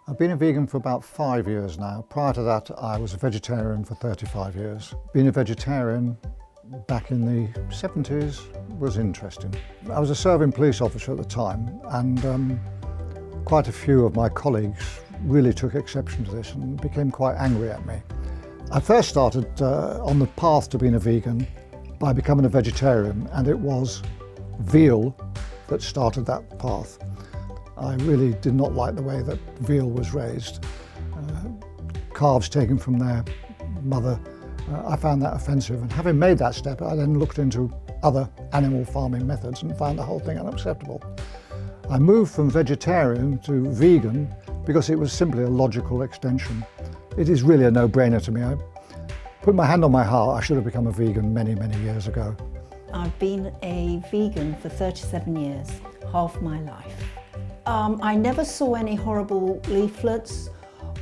I've been a vegan for about 5 years now. Prior to that, I was a vegetarian for 35 years. Being a vegetarian back in the 70s was interesting. I was a serving police officer at the time, and quite a few of my colleagues really took exception to this and became quite angry at me. I first started on the path to being a vegan by becoming a vegetarian, and it was veal that started that path. I really did not like the way that veal was raised. Calves taken from their mother, I found that offensive, and having made that step, I then looked into other animal farming methods and found the whole thing unacceptable. I moved from vegetarian to vegan because it was simply a logical extension. It is really a no-brainer to me. I put my hand on my heart, I should have become a vegan many, many years ago. I've been a vegan for 37 years, half my life. I never saw any horrible leaflets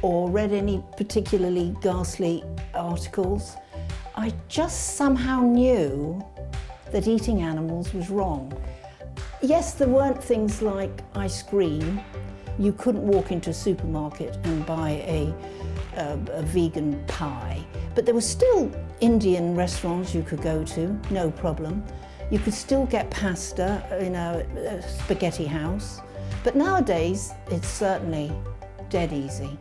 or read any particularly ghastly articles. I just somehow knew that eating animals was wrong. Yes, there weren't things like ice cream. You couldn't walk into a supermarket and buy a vegan pie, but there were still Indian restaurants you could go to, no problem. You could still get pasta in a spaghetti house. But nowadays, it's certainly dead easy.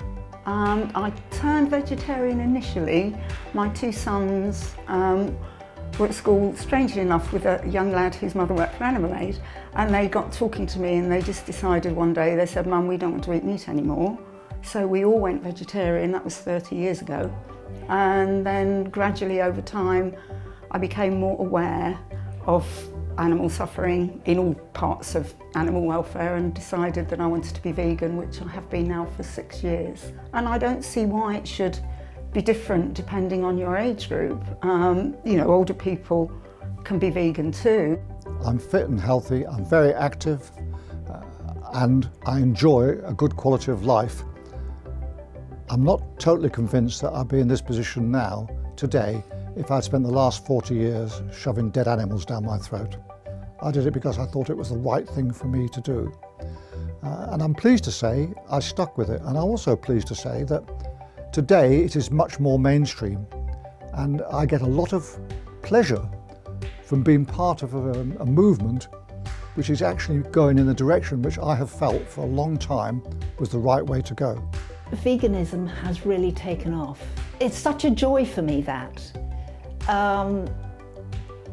I turned vegetarian initially. My two sons were at school, strangely enough, with a young lad whose mother worked for Animal Aid, and they got talking to me and they just decided one day, they said, "Mum, we don't want to eat meat anymore." So we all went vegetarian, that was 30 years ago. And then gradually over time, I became more aware of animal suffering in all parts of animal welfare and decided that I wanted to be vegan, which I have been now for 6 years. And I don't see why it should be different depending on your age group. Older people can be vegan too. I'm fit and healthy, I'm very active, and I enjoy a good quality of life. I'm not totally convinced that I'd be in this position now, today, if I'd spent the last 40 years shoving dead animals down my throat. I did it because I thought it was the right thing for me to do. And I'm pleased to say I stuck with it. And I'm also pleased to say that today it is much more mainstream. And I get a lot of pleasure from being part of a movement which is actually going in the direction which I have felt for a long time was the right way to go. Veganism has really taken off. It's such a joy for me that.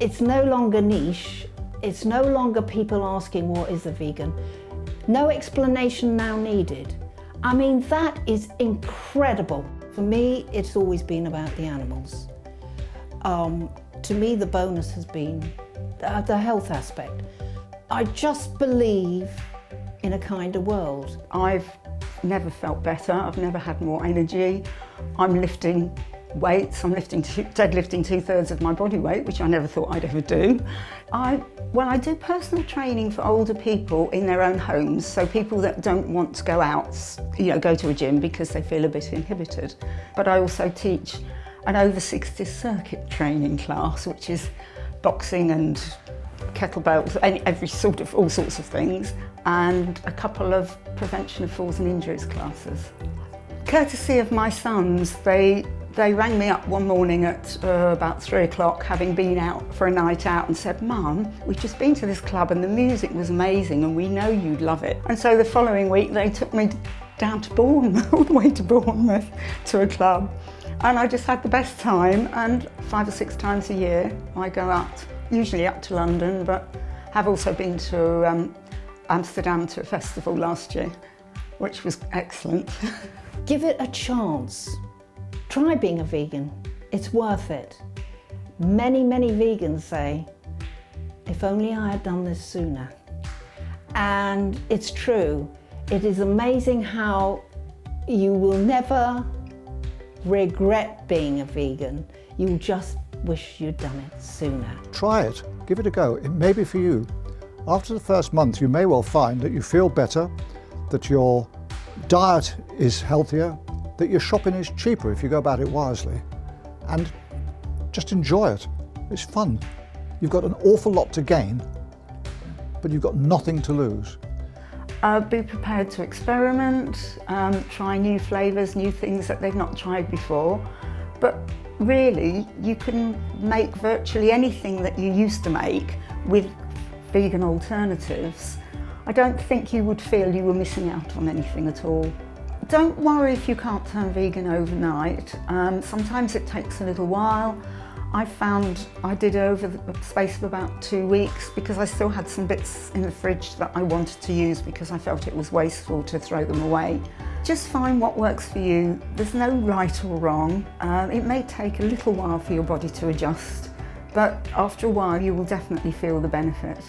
It's no longer niche. It's no longer people asking what is a vegan. No explanation now needed. I mean, that is incredible. For me, it's always been about the animals. To me, the bonus has been the health aspect. I just believe in a kinder world. I've never felt better. I've never had more energy. I'm lifting weights. I'm deadlifting 2/3 of my body weight, which I never thought I'd ever do. I do personal training for older people in their own homes, so people that don't want to go out, go to a gym because they feel a bit inhibited. But I also teach an over 60s circuit training class, which is boxing and kettlebells, all sorts of things, and a couple of prevention of falls and injuries classes. Courtesy of my sons, they rang me up one morning at about 3 o'clock, having been out for a night out, and said, "Mum, we've just been to this club and the music was amazing and we know you'd love it." And so the following week they took me down to Bournemouth, all the way to Bournemouth, to a club. And I just had the best time, and 5 or 6 times a year I go out, usually up to London, but have also been to Amsterdam to a festival last year, which was excellent. Give it a chance. Try being a vegan. It's worth it. Many, many vegans say, if only I had done this sooner. And it's true. It is amazing how you will never regret being a vegan. You'll just wish you'd done it sooner. Try it, give it a go, it may be for you. After the first month you may well find that you feel better, that your diet is healthier, that your shopping is cheaper if you go about it wisely, and just enjoy it. It's fun. You've got an awful lot to gain, but you've got nothing to lose. Be prepared to experiment, try new flavours, new things that they've not tried before. But really, you can make virtually anything that you used to make with vegan alternatives. I don't think you would feel you were missing out on anything at all. Don't worry if you can't turn vegan overnight. Sometimes it takes a little while. I found I did over the space of about 2 weeks because I still had some bits in the fridge that I wanted to use because I felt it was wasteful to throw them away. Just find what works for you. There's no right or wrong. It may take a little while for your body to adjust, but after a while you will definitely feel the benefit.